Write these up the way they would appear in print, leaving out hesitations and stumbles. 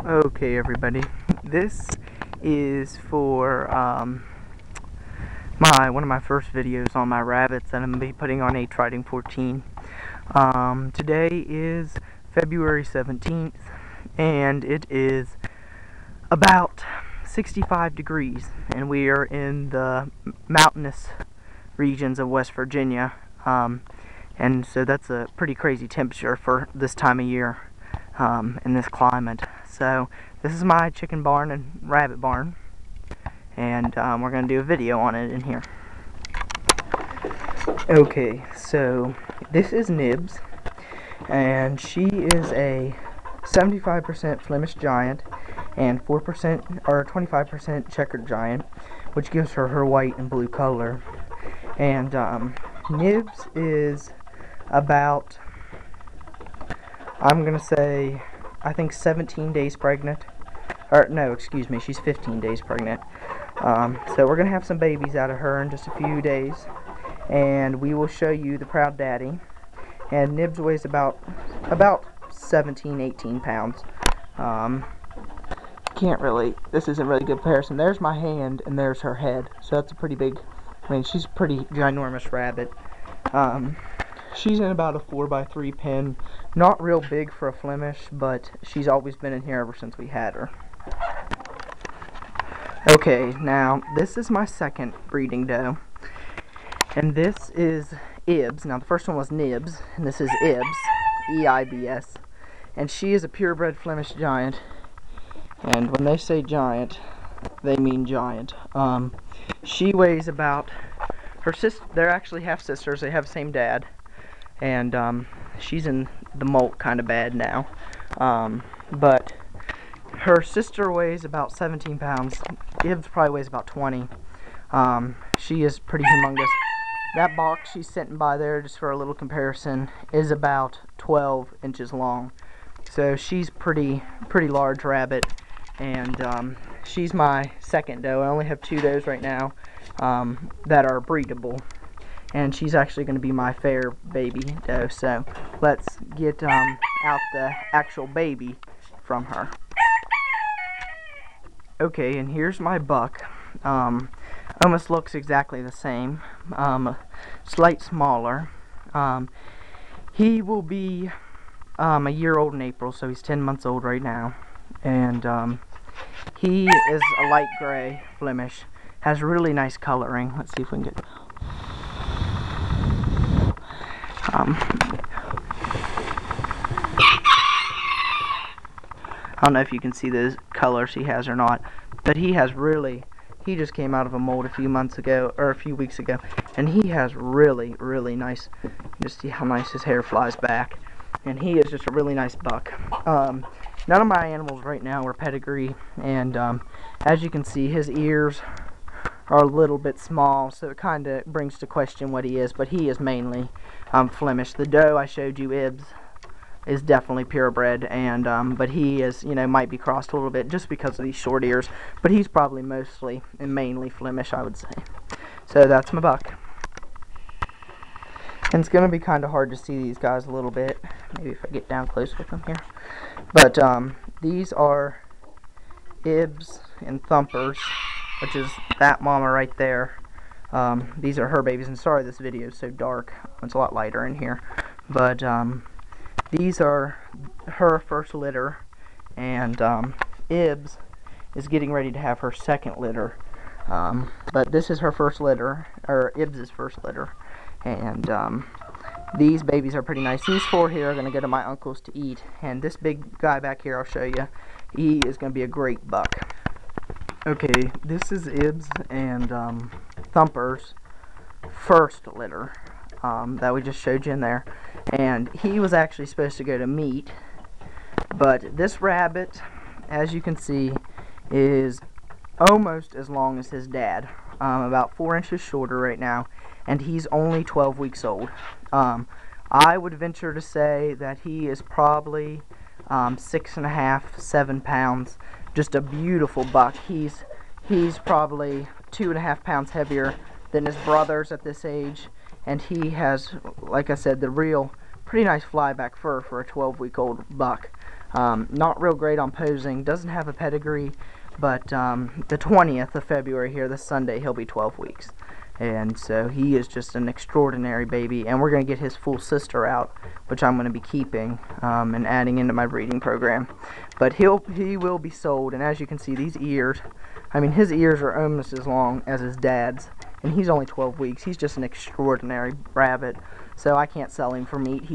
Okay, everybody, this is for one of my first videos on my rabbits that I'm going to be putting on a Triding 14. Today is February 17th, and it is about 65 degrees, and we are in the mountainous regions of West Virginia, and so that's a pretty crazy temperature for this time of year. In this climate. So this is my chicken barn and rabbit barn, and we're going to do a video on it in here. Okay, so this is Nibs, and she is a 75% Flemish giant and 4% or 25% checkered giant, which gives her her white and blue color. And Nibs is about, I'm gonna say, I think 17 days pregnant. Or no, excuse me, she's 15 days pregnant. So we're gonna have some babies out of her in just a few days, and we will show you the proud daddy. And Nibs weighs about 17, 18 pounds. Can't really. This isn't really good comparison. There's my hand, and there's her head. So that's a pretty big. I mean, she's a pretty ginormous rabbit. She's in about a 4x3 pen. Not real big for a Flemish, but she's always been in here ever since we had her. Okay, now this is my second breeding doe, and this is Ibs. Now the first one was Nibs, and this is Ibs, E-I-B-S, and she is a purebred Flemish giant. And when they say giant, they mean giant. She weighs about, her sister. They're actually half sisters. They have the same dad. And she's in the molt kind of bad now, but her sister weighs about 17 pounds. Ibs probably weighs about 20. She is pretty humongous. That box she's sitting by there, just for a little comparison, is about 12 inches long. So she's pretty large rabbit, and she's my second doe. I only have 2 does right now that are breedable. And she's actually going to be my fair baby doe, so let's get out the actual baby from her. Okay, and here's my buck. Almost looks exactly the same, slight smaller. He will be a year old in April, so he's 10 months old right now. And he is a light gray Flemish, has really nice coloring. Let's see if we can get... I don't know if you can see the colors he has or not, but he just came out of a mold a few months ago, or a few weeks ago, and he has really nice, just see how nice his hair flies back, and he is just a really nice buck. None of my animals right now are pedigree, and as you can see, his ears are a little bit small, so it kind of brings to question what he is, but he is mainly Flemish. The doe I showed you, Ibs, is definitely purebred, and but he is, might be crossed a little bit just because of these short ears, but he's probably mostly and mainly Flemish, I would say. So that's my buck. And it's going to be kind of hard to see these guys a little bit, maybe if I get down close with them here. But these are Ibs and Thumpers, which is that mama right there. These are her babies, and sorry this video is so dark. It's a lot lighter in here. But these are her first litter, and Ibs is getting ready to have her second litter. But this is her first litter, or Ibs' first litter. And these babies are pretty nice. These 4 here are going to go to my uncle's to eat. And this big guy back here, I'll show you, he is going to be a great buck. Okay, this is Ibs and Thumper's first litter that we just showed you in there. And he was actually supposed to go to meat, but this rabbit, as you can see, is almost as long as his dad, about 4 inches shorter right now, and he's only 12 weeks old. I would venture to say that he is probably 6.5, 7 pounds. Just a beautiful buck. He's probably 2.5 pounds heavier than his brothers at this age, and he has, like I said, the real pretty nice flyback fur for a 12-week-old buck. Not real great on posing, doesn't have a pedigree, but the 20th of February here, this Sunday, he'll be 12 weeks. And so he is just an extraordinary baby, and we're going to get his full sister out, which I'm going to be keeping and adding into my breeding program. But he will be sold, and as you can see, these ears, I mean, his ears are almost as long as his dad's, and he's only 12 weeks. He's just an extraordinary rabbit, so I can't sell him for meat.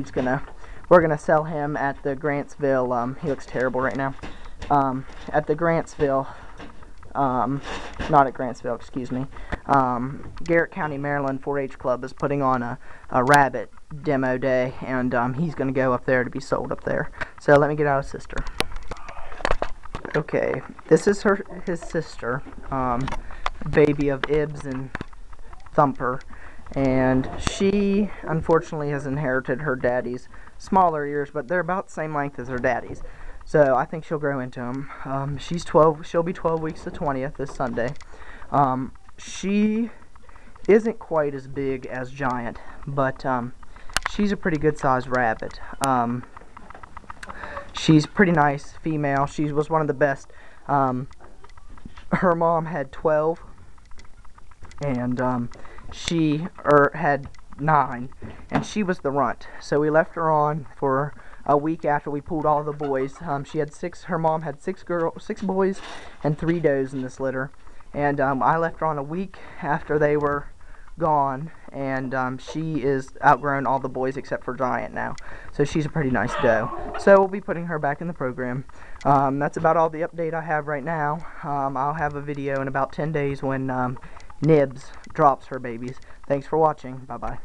We're gonna sell him at the Grantsville. He looks terrible right now. At the Grantsville. Not at Grantsville, excuse me. Garrett County, Maryland 4-H Club is putting on a rabbit demo day, and he's going to go up there to be sold up there. So let me get out his sister. Okay, this is his sister, baby of Ibs and Thumper, and she unfortunately has inherited her daddy's smaller ears, but they're about the same length as her daddy's. So I think she'll grow into them. She's 12. She'll be 12 weeks the 20th this Sunday. She isn't quite as big as Giant, but she's a pretty good sized rabbit. She's pretty nice female. She was one of the best. Her mom had 12, and she had 9, and she was the runt. So we left her on for a week after we pulled all the boys. She had 6. Her mom had 6 boys and 3 does in this litter, and I left her on a week after they were gone, and she is outgrown all the boys except for Giant now, so she's a pretty nice doe. So we'll be putting her back in the program. That's about all the update I have right now. I'll have a video in about 10 days when Nibs drops her babies. Thanks for watching. Bye bye.